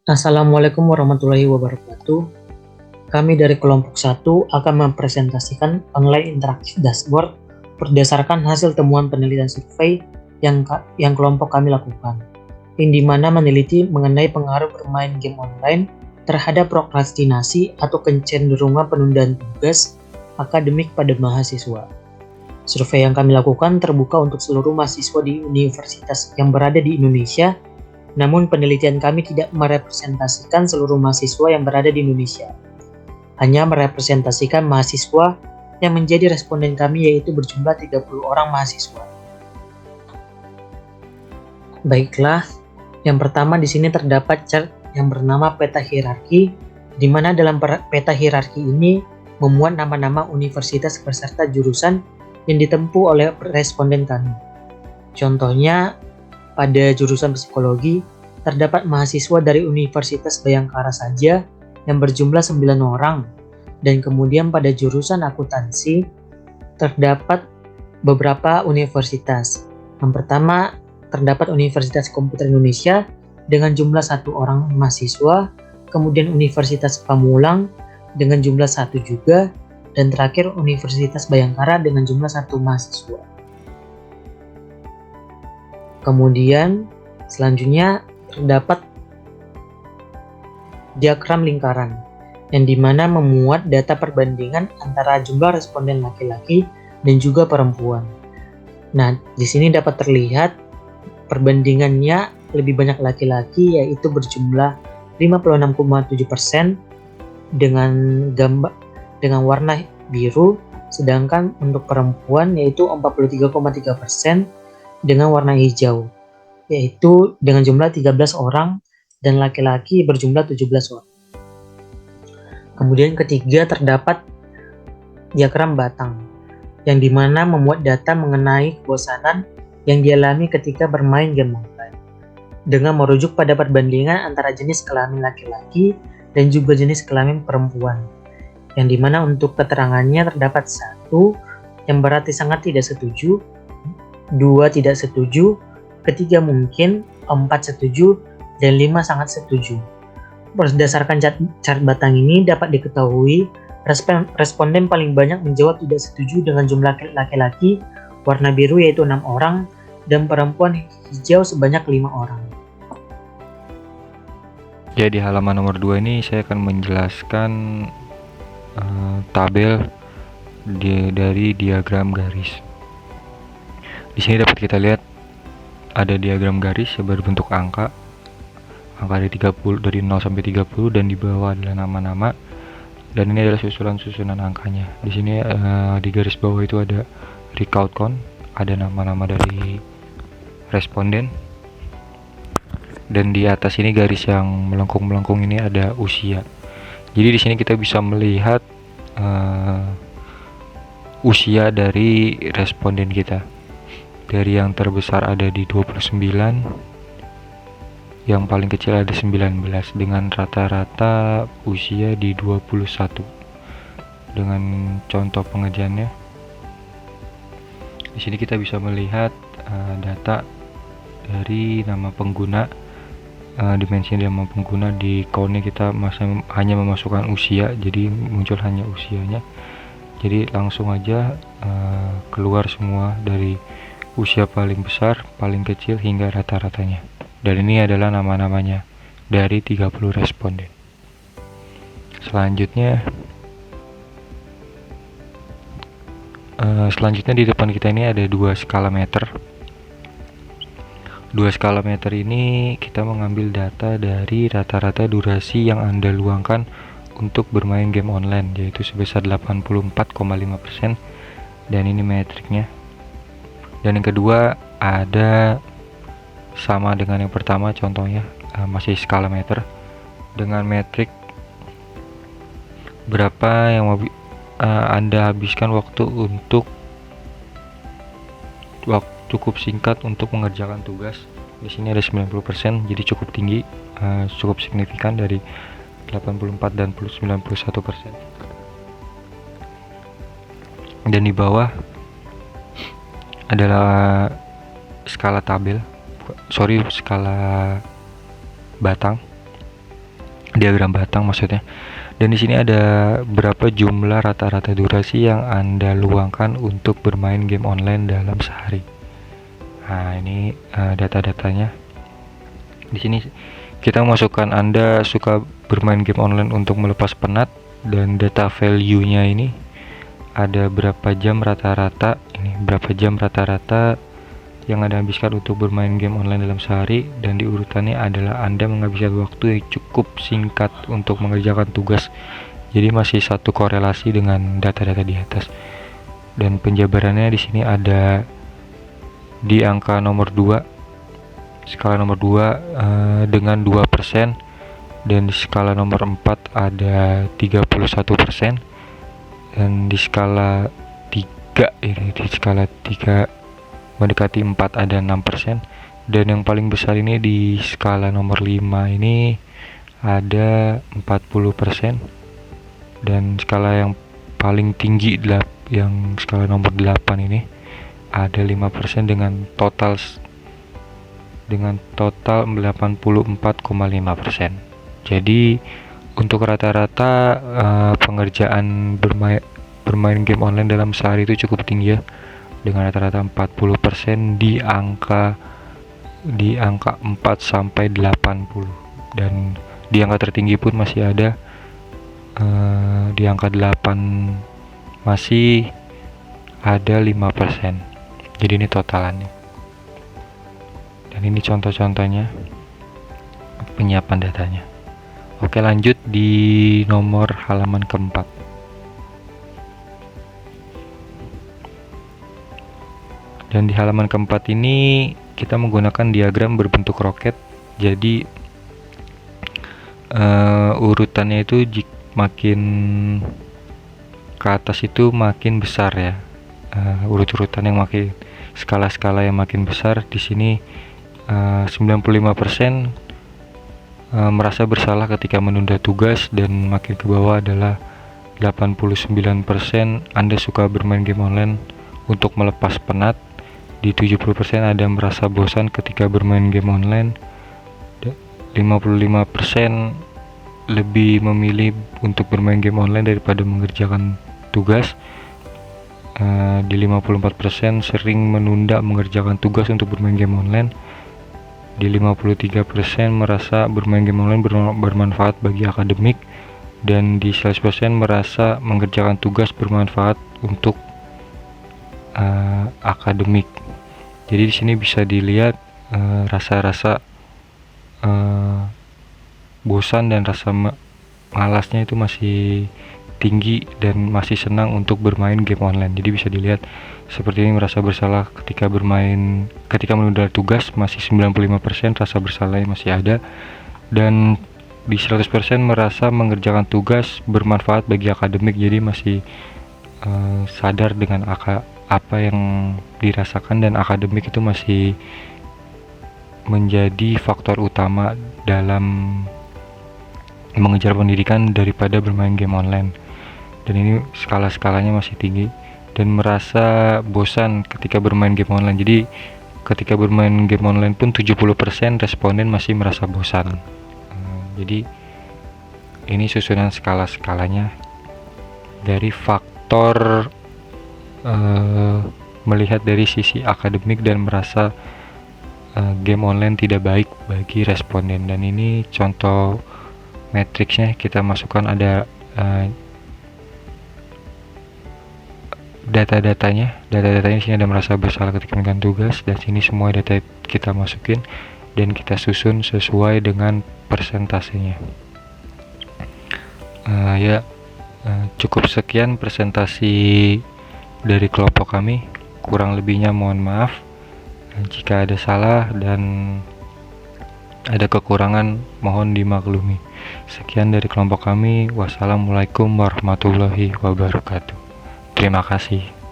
Assalamualaikum warahmatullahi wabarakatuh. Kami dari kelompok 1 akan mempresentasikan online interaktif dashboard berdasarkan hasil temuan penelitian survei yang kelompok kami lakukan, yang dimana meneliti mengenai pengaruh bermain game online terhadap prokrastinasi atau kecenderungan penundaan tugas akademik pada mahasiswa. Survei yang kami lakukan terbuka untuk seluruh mahasiswa di universitas yang berada di Indonesia. Namun penelitian kami tidak merepresentasikan seluruh mahasiswa yang berada di Indonesia, hanya merepresentasikan mahasiswa yang menjadi responden kami, yaitu berjumlah 30 orang mahasiswa. Baiklah, yang pertama di sini terdapat chart yang bernama peta hierarki, di mana dalam peta hierarki ini memuat nama-nama universitas beserta jurusan yang ditempuh oleh responden kami. Contohnya, pada jurusan psikologi, terdapat mahasiswa dari Universitas Bhayangkara saja yang berjumlah 9 orang, dan kemudian pada jurusan akuntansi, terdapat beberapa universitas. Yang pertama, terdapat Universitas Komputer Indonesia dengan jumlah 1 orang mahasiswa, kemudian Universitas Pamulang dengan jumlah 1 juga, dan terakhir Universitas Bhayangkara dengan jumlah 1 mahasiswa. Kemudian selanjutnya terdapat diagram lingkaran yang dimana memuat data perbandingan antara jumlah responden laki-laki dan juga perempuan. Nah, di sini dapat terlihat perbandingannya lebih banyak laki-laki, yaitu berjumlah 56,7% dengan warna biru, sedangkan untuk perempuan yaitu 43,3% dengan warna hijau, yaitu dengan jumlah 13 orang dan laki-laki berjumlah 17 orang. Kemudian ketiga terdapat diagram batang, yang dimana memuat data mengenai kebosanan yang dialami ketika bermain game online, dengan merujuk pada perbandingan antara jenis kelamin laki-laki dan juga jenis kelamin perempuan, yang dimana untuk keterangannya terdapat 1 yang berarti sangat tidak setuju, 2 tidak setuju, ketiga mungkin, 4 setuju, dan 5 sangat setuju. Berdasarkan chart batang ini dapat diketahui responden paling banyak menjawab tidak setuju dengan jumlah laki-laki warna biru yaitu 6 orang dan perempuan hijau sebanyak 5 orang. Ya, di halaman nomor 2 ini saya akan menjelaskan tabel dari diagram garis. Di sini dapat kita lihat ada diagram garis yang berbentuk angka dari 0 sampai 30, dan di bawah adalah nama-nama, dan ini adalah susunan angkanya. Di sini di garis bawah itu ada recount count, ada nama-nama dari responden, dan di atas ini garis yang melengkung-melengkung ini ada usia. Jadi di sini kita bisa melihat usia dari responden kita. Dari yang terbesar ada di 29, yang paling kecil ada 19, dengan rata-rata usia di 21. Dengan contoh pengerjaannya, di sini kita bisa melihat data dari nama pengguna, dimensi nama pengguna. Di countnya kita hanya memasukkan usia, jadi muncul hanya usianya. Jadi langsung aja keluar semua dari usia paling besar, paling kecil, hingga rata-ratanya. Dan ini adalah nama-namanya dari 30 responden. Selanjutnya di depan kita ini ada 2 skala meter. 2 skala meter ini kita mengambil data dari rata-rata durasi yang Anda luangkan untuk bermain game online, yaitu sebesar 84,5%, dan ini metriknya. Dan yang kedua ada sama dengan yang pertama, contohnya masih skala meter dengan metrik berapa yang Anda habiskan waktu untuk cukup singkat untuk mengerjakan tugas. Di sini ada 90%, jadi cukup tinggi, cukup signifikan dari 84 dan 91%. Dan di bawah adalah skala batang. diagram batang maksudnya. Dan di sini ada berapa jumlah rata-rata durasi yang Anda luangkan untuk bermain game online dalam sehari. Nah, ini data-datanya. Di sini kita masukkan Anda suka bermain game online untuk melepas penat, dan data value-nya ini ada berapa jam rata-rata. Ini berapa jam rata-rata yang Anda habiskan untuk bermain game online dalam sehari, dan di urutannya adalah Anda menghabiskan waktu yang cukup singkat untuk mengerjakan tugas. Jadi masih satu korelasi dengan data-data di atas. Dan penjabarannya di sini ada di angka nomor 2, skala nomor 2 dengan 2%, dan di skala nomor 4 ada 31%, dan di skala 3 ini di skala 3 mendekati 4 ada 6%, dan yang paling besar ini di skala nomor 5 ini ada 40%, dan skala yang paling tinggi yang skala nomor 8 ini ada 5% dengan total 84,5%. Jadi untuk rata-rata pengerjaan bermain game online dalam sehari itu cukup tinggi ya, dengan rata-rata 40% di angka 4 sampai 80, dan di angka tertinggi pun masih ada di angka 8 masih ada 5%. Jadi ini totalannya. Dan ini contoh-contohnya penyiapan datanya. Oke, lanjut di nomor halaman keempat. Dan di halaman keempat ini kita menggunakan diagram berbentuk roket. Jadi urutannya itu makin ke atas itu makin besar ya. Urut-urutan yang makin skala-skala yang makin besar. Di sini 95% merasa bersalah ketika menunda tugas, dan makin ke bawah adalah 89% Anda suka bermain game online untuk melepas penat. Di 70% ada merasa bosan ketika bermain game online. 55% lebih memilih untuk bermain game online daripada mengerjakan tugas. Di 54% sering menunda mengerjakan tugas untuk bermain game online. Di 53% merasa bermain game online bermanfaat bagi akademik, dan di 11% merasa mengerjakan tugas bermanfaat untuk akademik. Jadi di sini bisa dilihat rasa-rasa bosan dan rasa malasnya itu masih tinggi, dan masih senang untuk bermain game online. Jadi bisa dilihat seperti ini, merasa bersalah ketika menunda tugas masih 95%, rasa bersalahnya masih ada, dan di 100% merasa mengerjakan tugas bermanfaat bagi akademik. Jadi masih sadar dengan apa yang dirasakan, dan akademik itu masih menjadi faktor utama dalam mengejar pendidikan daripada bermain game online. Dan ini skala-skalanya masih tinggi, dan merasa bosan ketika bermain game online. Jadi ketika bermain game online pun 70% responden masih merasa bosan. Jadi ini susunan skala-skalanya dari faktor melihat dari sisi akademik dan merasa game online tidak baik bagi responden. Dan ini contoh matriksnya kita masukkan, ada data-datanya sini ada merasa bersalah ketika mengerjakan tugas, dan sini semua data kita masukin dan kita susun sesuai dengan persentasenya. Cukup sekian presentasi dari kelompok kami, kurang lebihnya mohon maaf jika ada salah dan ada kekurangan, mohon dimaklumi. Sekian dari kelompok kami. Wassalamualaikum warahmatullahi wabarakatuh. Terima kasih.